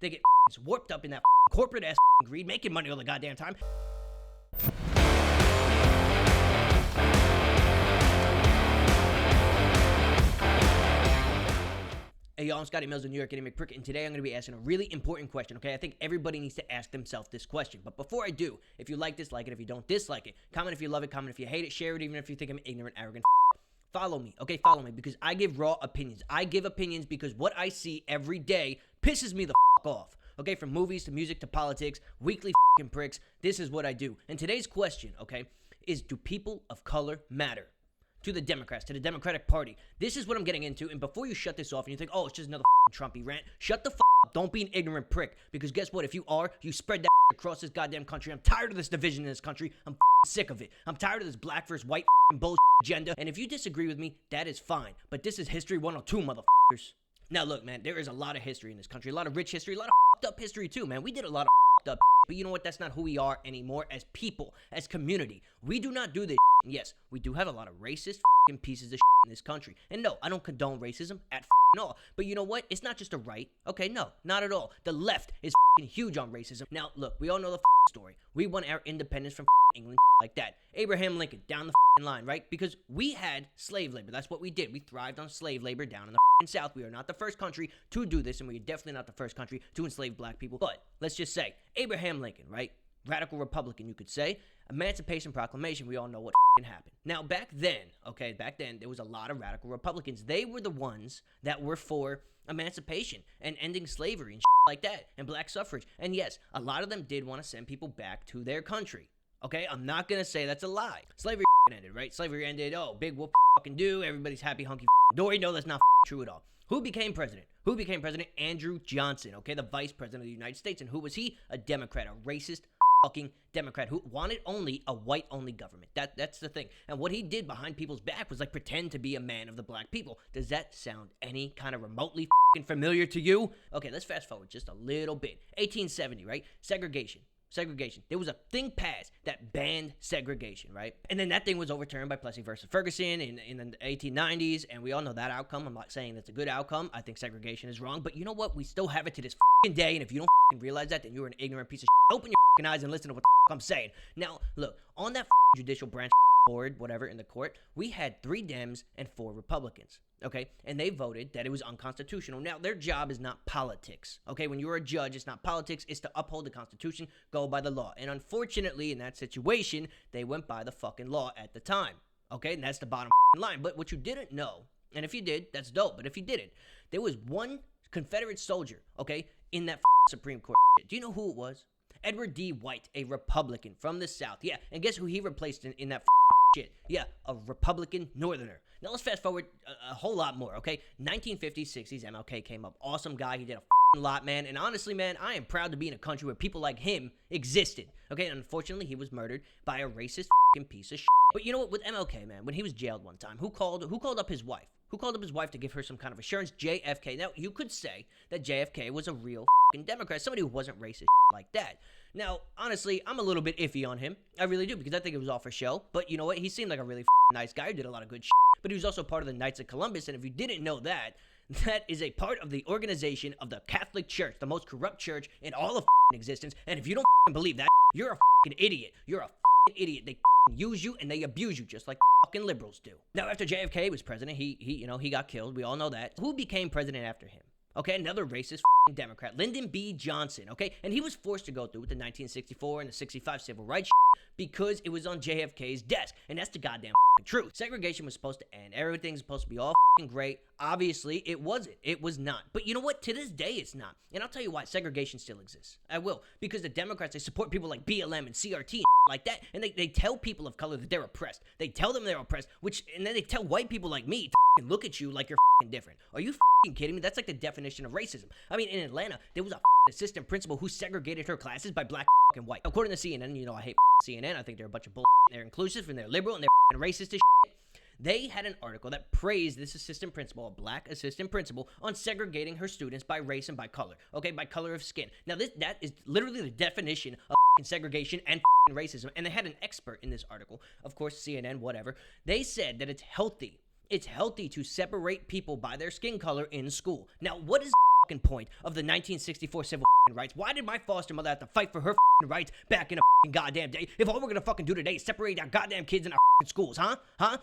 They get warped up in that corporate ass greed, making money all the goddamn time. Hey y'all, I'm Scotty Mills of New York Getting McPrick, and today I'm going to be asking a really important question, okay? I think everybody needs to ask themselves this question. But before I do, if you like this, like it. If you don't, dislike it. Comment if you love it, comment if you hate it, share it even if you think I'm ignorant, arrogant. Follow me, okay? Follow me, because I give raw opinions. I give opinions because what I see every day pisses me the off, okay? From movies to music to politics, weekly pricks, this is what I do. And today's question, okay, is do people of color matter? To the Democrats, to the Democratic Party. This is what I'm getting into, and before you shut this off and you think, oh, it's just another Trumpy rant, shut the up. Don't be an ignorant prick, because guess what? If you are, you spread that across this goddamn country. I'm tired of this division in this country. I'm sick of it. I'm tired of this black versus white bullshit agenda, and if you disagree with me, that is fine, but this is History 102, motherfuckers. Now, look, man, there is a lot of history in this country, a lot of rich history, a lot of up history, too, man. We did a lot of up, but you know what? That's not who we are anymore as people, as community. We do not do this. Yes, we do have a lot of racist pieces of in this country. And no, I don't condone racism at all. But you know what? It's not just the right. Okay, no, not at all. The left is huge on racism. Now, look, we all know the story. We won our independence from England like that. Abraham Lincoln down the line, right? Because we had slave labor. That's what we did. We thrived on slave labor down in the South. We are not the first country to do this, and we are definitely not the first country to enslave black people. But let's just say Abraham Lincoln, right? Radical Republican, you could say. Emancipation Proclamation, we all know what happened. Now, back then, there was a lot of radical Republicans. They were the ones that were for emancipation and ending slavery and like that, and black suffrage. And yes, a lot of them did want to send people back to their country. Okay, I'm not going to say that's a lie. Slavery ended, right? Slavery ended, oh, big whoop fucking do, everybody's happy hunky dory. No, that's not true at all. Who became president? Andrew Johnson, okay, the vice president of the United States. And who was he? A Democrat, a racist fucking Democrat who wanted only a white-only government. That's the thing. And what he did behind people's back was like pretend to be a man of the black people. Does that sound any kind of remotely fucking familiar to you? Okay, let's fast forward just a little bit. 1870, right? Segregation. There was a thing passed that banned segregation, right? And then that thing was overturned by Plessy versus Ferguson in the 1890s, and we all know that outcome. I'm not saying that's a good outcome. I think segregation is wrong, but you know what? We still have it to this day, and if you don't realize that, then you're an ignorant piece of shit. Open your eyes and listen to what I'm saying. Now, look, on that judicial branch board, whatever, in the court, we had 3 Dems and 4 Republicans. Okay, and they voted that it was unconstitutional. Now, their job is not politics. Okay, when you're a judge, it's not politics. It's to uphold the Constitution, go by the law. And unfortunately, in that situation, they went by the fucking law at the time. Okay, and that's the bottom line. But what you didn't know, and if you did, that's dope. But if you didn't, there was one Confederate soldier, okay, in that Supreme Court. Do you know who it was? Edward D. White, a Republican from the South. Yeah, and guess who he replaced in that shit? Yeah, a Republican Northerner. Now let's fast forward a whole lot more, okay? 1950s, 60s, MLK came up. Awesome guy. He did a lot, man. And honestly, man, I am proud to be in a country where people like him existed, okay? And unfortunately, he was murdered by a racist piece of shit. But you know what? With MLK, man, when he was jailed one time, who called up his wife? Who called up his wife to give her some kind of assurance? JFK. Now, you could say that JFK was a real Democrat, somebody who wasn't racist like that. Now, honestly, I'm a little bit iffy on him. I really do, because I think it was all for show. But you know what? He seemed like a really nice guy who did a lot of good shit. But he was also part of the Knights of Columbus, and if you didn't know that, that is a part of the organization of the Catholic Church, the most corrupt church in all of existence. And if you don't believe that, you're a idiot. You're a idiot. They use you and they abuse you just like fucking liberals do. Now, after JFK was president, he got killed. We all know that. Who became president after him? Okay, another racist Democrat, Lyndon B. Johnson, okay? And he was forced to go through with the 1964 and the 65 civil rights because it was on JFK's desk. And that's the goddamn truth. Segregation was supposed to end. Everything's supposed to be all great. Obviously, it wasn't. It was not. But you know what? To this day, it's not. And I'll tell you why. Segregation still exists. I will. Because the Democrats, they support people like BLM and CRT and like that. And they tell people of color that they're oppressed. They tell them they're oppressed, and then they tell white people like me to look at you like you're different. Are you kidding me? That's like the definition of racism. I mean, in Atlanta, there was a assistant principal who segregated her classes by black and white. According to CNN, you know, I hate CNN. I think they're a bunch of bull. They're inclusive and they're liberal and they're racist as shit. They had an article that praised this assistant principal, a black assistant principal, on segregating her students by race and by color. Okay, by color of skin. Now, that is literally the definition of segregation and racism. And they had an expert in this article, of course, CNN, whatever. They said that it's healthy. It's healthy to separate people by their skin color in school. Now, what does point of the 1964 civil rights? Why did my foster mother have to fight for her rights back in a goddamn day if all we're gonna fucking do today is separate our goddamn kids in our schools, huh?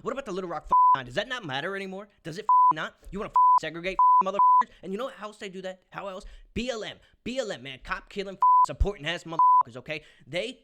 What about the Little Rock line? Does that not matter anymore? Does it not? You wanna segregate motherfuckers? And you know how else they do that? How else? BLM, man, cop killing supporting ass motherfuckers, okay? They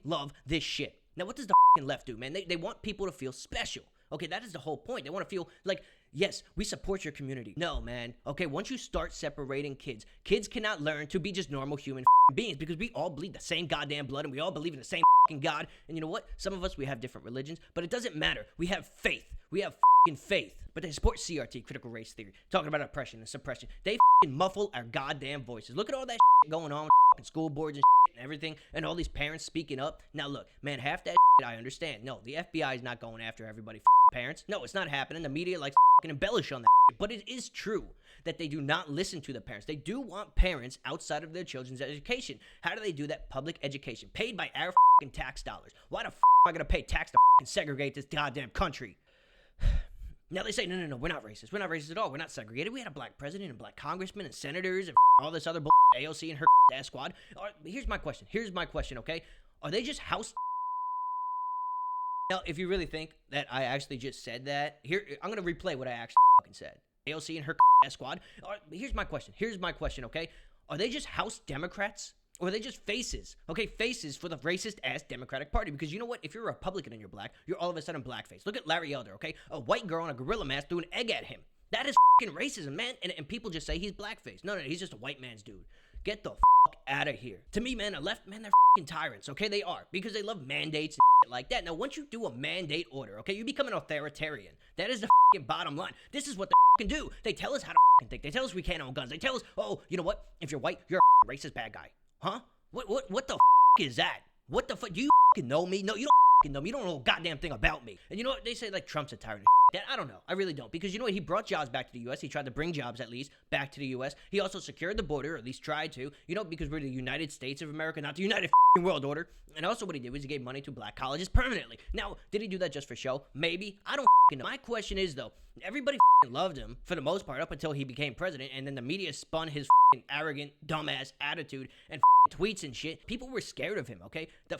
love this shit. Now, what does the left do, man? They want people to feel special. Okay, that is the whole point. They want to feel like, yes, we support your community. No, man. Okay, once you start separating kids cannot learn to be just normal human beings because we all bleed the same goddamn blood and we all believe in the same God. And you know what? Some of us, we have different religions, but it doesn't matter. We have faith. We have faith. But they support CRT, critical race theory, talking about oppression and suppression. They muffle our goddamn voices. Look at all that going on with school boards and everything, and all these parents speaking up. Now, look, man, half that I understand. No, the FBI is not going after everybody parents. No, it's not happening. The media likes to embellish on that. But it is true that they do not listen to the parents. They do want parents outside of their children's education. How do they do that? Public education, paid by our tax dollars. Why the am I gonna pay tax to segregate this goddamn country? Now they say, no, we're not racist. We're not racist at all. We're not segregated. We had a black president and black congressmen and senators and all this other AOC and her ass squad. Here's my question, okay? Are they just house? Now, if you really think that I actually just said that, here, I'm going to replay what I actually said. AOC and her ass squad. Here's my question, okay? Are they just House Democrats? Or are they just faces? Okay, faces for the racist-ass Democratic Party. Because you know what? If you're a Republican and you're black, you're all of a sudden blackface. Look at Larry Elder, okay? A white girl in a gorilla mask threw an egg at him. That is fucking racism, man. And people just say he's blackface. No, he's just a white man's dude. Get the fuck out of here. To me, man, the left, man, they're fucking tyrants, okay? They are. Because they love mandates and shit like that. Now, once you do a mandate order, okay, you become an authoritarian. That is the fucking bottom line. This is what they fucking do. They tell us how to fucking think. They tell us we can't own guns. They tell us, oh, you know what? If you're white, you're a racist bad guy. Huh? What the is that? What the fuck? Do you know me? No, you don't know me. You don't know a goddamn thing about me. And you know what? They say, like, Trump's a tyrant. That I don't know. I really don't. Because you know what? He brought jobs back to the U.S. He tried to bring jobs, at least, back to the U.S. He also secured the border, or at least tried to. You know, because we're the United States of America, not the United World Order. And also what he did was he gave money to black colleges permanently. Now, did he do that just for show? Maybe. I don't know. My question is, though, everybody loved him for the most part up until he became president, and then the media spun his arrogant, dumbass attitude and tweets and shit. People were scared of him, okay? The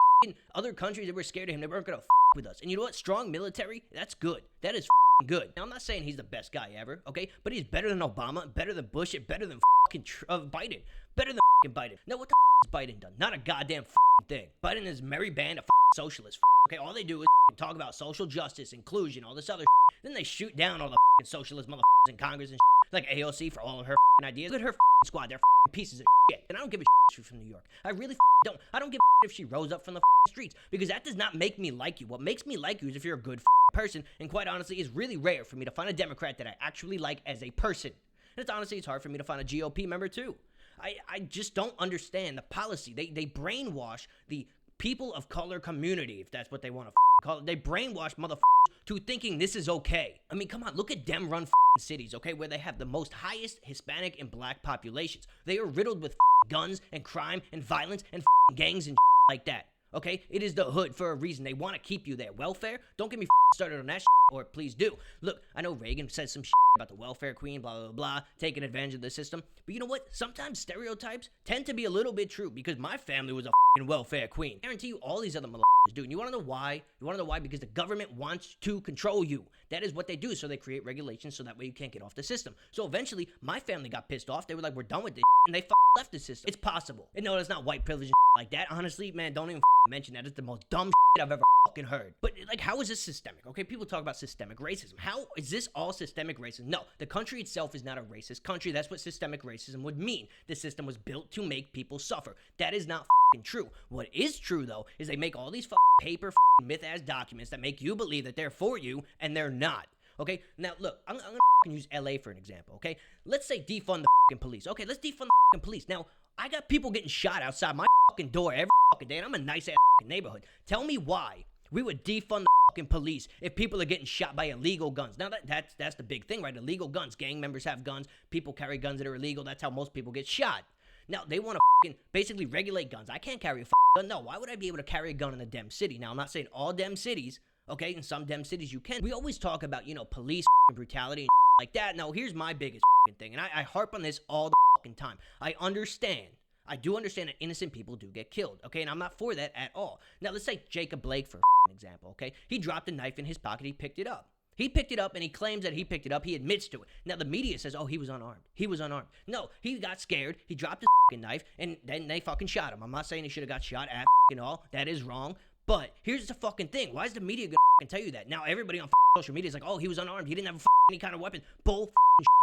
other countries that were scared of him, they weren't gonna with us. And you know what? Strong military, that's good. That is good. Now, I'm not saying he's the best guy ever, okay? But he's better than Obama, better than Bush, and better than Biden. Better than Biden. Now, what the has Biden done? Not a goddamn thing. Biden is merry band of socialists, okay? All they do is talk about social justice, inclusion, all this other Then they shoot down all the socialist motherfuckers in Congress and like AOC for all of her ideas. Look at her squad. They're pieces of shit. And I don't give a shit from New York. I really don't. I don't give a shit if she rose up from the streets, because that does not make me like you. What makes me like you is if you're a good person, and quite honestly, it's really rare for me to find a Democrat that I actually like as a person. And it's hard for me to find a GOP member too. I just don't understand the policy. They brainwash the people of color community, if that's what they want to call it. They brainwash motherfuckers to thinking this is okay. I mean, come on, look at Dem-run cities, okay, where they have the most highest Hispanic and black populations. They are riddled with guns and crime and violence and gangs and like that. Okay, it is the hood for a reason. They want to keep you there. Welfare? Don't get me started on that or please do. Look, I know Reagan said some about the welfare queen, blah, blah, blah, taking advantage of the system. But you know what? Sometimes stereotypes tend to be a little bit true, because my family was a welfare queen. I guarantee you all these other motherfuckers do. And you want to know why? You want to know why? Because the government wants to control you. That is what they do. So they create regulations so that way you can't get off the system. So eventually, my family got pissed off. They were like, we're done with this, and they left the system. It's possible. And no, it's not white privilege and like that. Honestly, man, don't even mention that. It's the most dumb I've ever heard. But like, how is this systemic? Okay, people talk about systemic racism. How is this all systemic racism? No, the country itself is not a racist country. That's what systemic racism would mean. The system was built to make people suffer. That is not true. What is true, though, is they make all these paper myth-ass documents that make you believe that they're for you, and they're not. Okay, now look, I'm gonna use LA for an example. Okay, let's say defund the police. Okay, let's defund the police. Now, I got people getting shot outside my door every day, and I'm a nice ass neighborhood. Tell me why we would defund the police if people are getting shot by illegal guns. Now that's the big thing, right? Illegal guns. Gang members have guns. People carry guns that are illegal. That's how most people get shot. Now they want to basically regulate guns. I can't carry a gun. No, why would I be able to carry a gun in a Dem city? Now I'm not saying all Dem cities. Okay, in some Dem cities you can. We always talk about, police brutality and like that. Now here's my biggest thing, and I harp on this all the time. I understand. I do understand that innocent people do get killed, okay? And I'm not for that at all. Now, let's take Jacob Blake for example, okay? He dropped a knife in his pocket. He picked it up. He picked it up and he claims that he picked it up. He admits to it. Now, the media says, oh, he was unarmed. He was unarmed. No, he got scared. He dropped his knife and then they fucking shot him. I'm not saying he should have got shot at all. That is wrong. But here's the fucking thing. Why is the media gonna tell you that? Now, everybody on social media is like, oh, he was unarmed. He didn't have any kind of weapon. Bull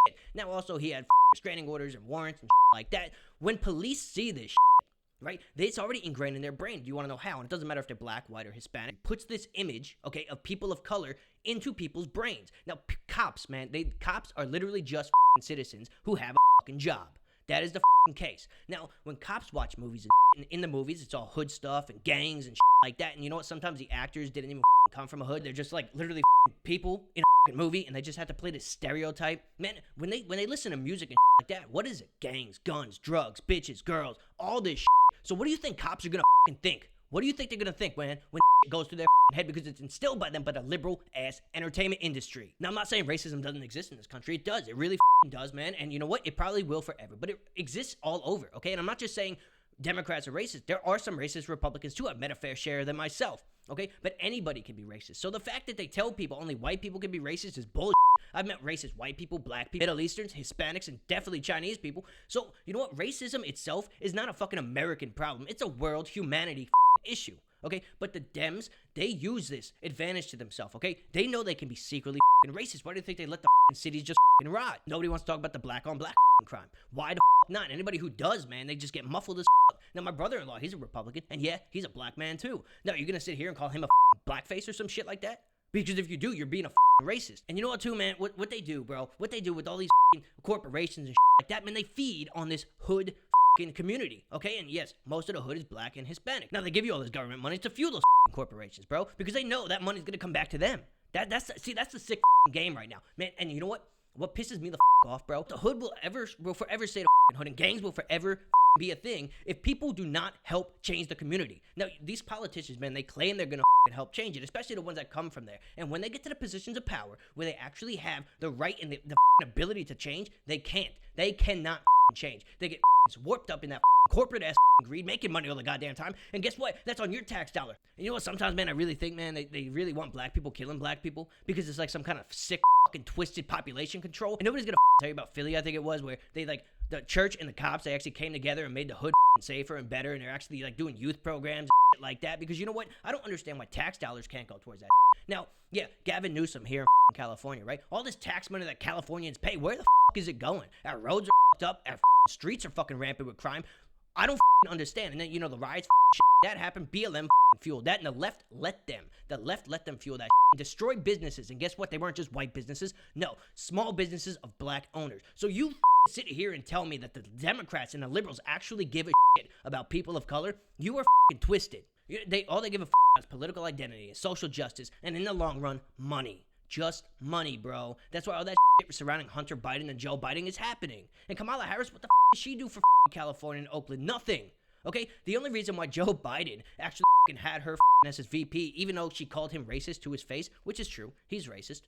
shit. Now, also, he had restraining orders and warrants and like that. When police see this right? It's already ingrained in their brain. Do you want to know how? And it doesn't matter if they're black, white, or Hispanic. It puts this image, okay, of people of color into people's brains. Now, cops, man, cops are literally just citizens who have a fucking job. That is the case. Now, when cops watch movies, and in the movies, it's all hood stuff and gangs and like that. And you know what? Sometimes the actors didn't even come from a hood. They're just like literally people in a movie, and they just have to play this stereotype. Man, when they listen to music and like that, what is it? Gangs, guns, drugs, bitches, girls, all this. So what do you think cops are gonna think? What do you think they're gonna think when goes through their head, because it's instilled by them by the liberal ass entertainment industry? Now, I'm not saying racism doesn't exist in this country. It does. It really does, man. And you know what? It probably will forever, but it exists all over. Okay, and I'm not just saying Democrats are racist. There are some racist Republicans too. I've met a fair share of them myself. Okay, but anybody can be racist. So the fact that they tell people only white people can be racist is bullshit. I've met racist white people, black people, Middle Easterns, Hispanics, and definitely Chinese people. So, you know what? Racism itself is not a fucking American problem. It's a world humanity issue, okay? But the Dems, they use this advantage to themselves, okay? They know they can be secretly racist. Why do you think they let the cities just rot? Nobody wants to talk about the black on black crime. Why the not? Anybody who does, man, they just get muffled as Now, my brother-in-law, he's a Republican, and yeah, he's a black man too. Now, you're gonna sit here and call him a blackface or some shit like that? Because if you do, you're being a racist. And you know what, too, man? What they do, bro? What they do with all these corporations and like that, man, they feed on this hood community, okay? And yes, most of the hood is black and Hispanic. Now, they give you all this government money to fuel those corporations, bro, because they know that money's gonna come back to them. That's the sick game right now, man. And you know what? What pisses me the off, bro? The hood will forever stay the hood, and gangs will forever be a thing if people do not help change the community. Now, these politicians, man, they claim they're gonna help change it, especially the ones that come from there. And when they get to the positions of power where they actually have the right and the ability to change, they can't. They cannot change. They get warped up in that corporate ass greed, making money all the goddamn time. And guess what? That's on your tax dollar. And you know what? Sometimes, man, I really think, man, they really want black people killing black people because it's like some kind of sick fucking twisted population control. And nobody's gonna tell you about Philly, I think it was, where they like the church and the cops, they actually came together and made the hood safer and better, and they're actually like doing youth programs and like that. Because you know what? I don't understand why tax dollars can't go towards that. Now, yeah, Gavin Newsom here in California, right? All this tax money that Californians pay, where the is it going? Our roads are up, our streets are fucking rampant with crime. I don't understand. And then, you know, the riots, that happened. BLM fueled that, and the left let them. The left let them fuel that. Destroy businesses. And guess what? They weren't just white businesses. No, small businesses of black owners. So you sit here and tell me that the Democrats and the liberals actually give a shit about people of color? You are twisted. All they give a is political identity, social justice, and in the long run, money. Just money, bro. That's why all that shit surrounding Hunter Biden and Joe Biden is happening. And Kamala Harris, what the does she do for California and Oakland? Nothing. Okay? The only reason why Joe Biden actually had her as his VP, even though she called him racist to his face, which is true, he's racist,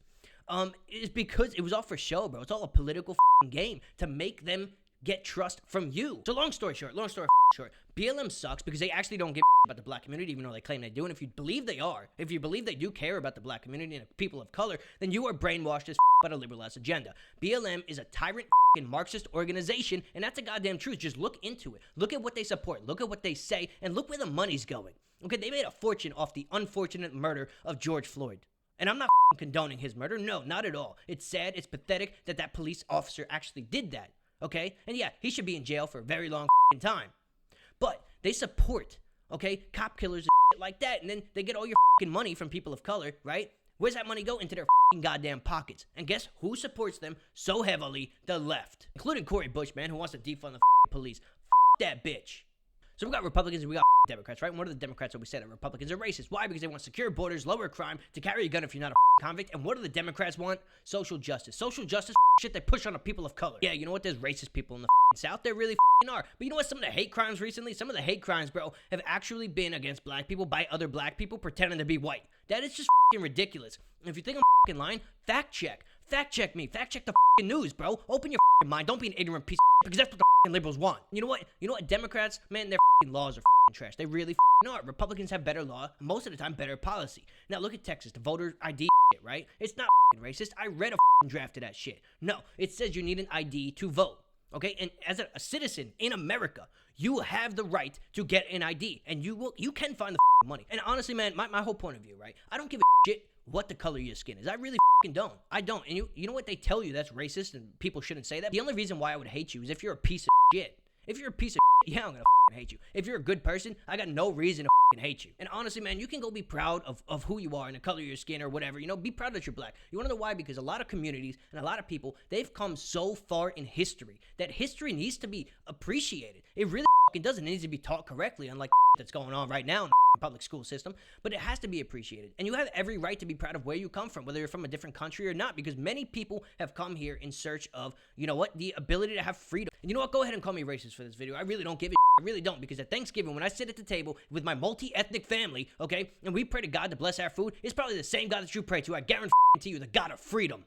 is because it was all for show, bro. It's all a political game to make them get trust from you. So long story short, BLM sucks because they actually don't give about the black community, even though they claim they do. And if you believe they are, if you believe they do care about the black community and people of color, then you are brainwashed as by the liberal ass agenda. BLM is a tyrant Marxist organization, and that's a goddamn truth. Just look into it. Look at what they support. Look at what they say, and look where the money's going. Okay, they made a fortune off the unfortunate murder of George Floyd. And I'm not condoning his murder. No, not at all. It's sad. It's pathetic that police officer actually did that. Okay? And yeah, he should be in jail for a very long time. But they support, okay, cop killers and shit like that. And then they get all your money from people of color, right? Where's that money go? Into their goddamn pockets. And guess who supports them so heavily? The left. Including Cori Bush, man, who wants to defund the police. That bitch. So we got Republicans and we got Democrats, right? And what are the Democrats always say that Republicans are racist? Why? Because they want secure borders, lower crime, to carry a gun if you're not a convict. And what do the Democrats want? Social justice. Social justice shit they push on the people of color. Yeah, you know what? There's racist people in the South. There really are. But you know what? Some of the hate crimes recently, some of the hate crimes, bro, have actually been against black people by other black people pretending to be white. That is just ridiculous. And if you think I'm lying, fact check. Fact check me. Fact check the news, bro. Open your mind. Don't be an ignorant piece of because that's what the liberals want. You know what? Democrats, man, their laws are trash. They really are. Republicans have better law, most of the time better policy. Now look at Texas, the voter ID shit, right? It's not racist. I read a draft of that shit. No, it says you need an ID to vote. Okay, and as a citizen in America, you have the right to get an ID, and you can find the money. And honestly, man, my whole point of view, right? I don't give a shit what the color of your skin is. I really don't. I don't. And you know what they tell you that's racist and people shouldn't say that? The only reason why I would hate you is if you're a piece of shit. If you're a piece of shit, yeah, I'm gonna hate you. If you're a good person, I got no reason to hate you. And honestly, man, you can go be proud of who you are and the color of your skin or whatever. Be proud that you're black. You wanna know why? Because a lot of communities and a lot of people, they've come so far in history that history needs to be appreciated. It really doesn't. It needs to be taught correctly, unlike that's going on right now in the public school system. But it has to be appreciated. And you have every right to be proud of where you come from, whether you're from a different country or not, because many people have come here in search of, the ability to have freedom. And you know what? Go ahead and call me racist for this video. I really don't give a I really don't, because at Thanksgiving, when I sit at the table with my multi-ethnic family, okay, and we pray to God to bless our food, it's probably the same God that you pray to. I guarantee you, the God of freedom.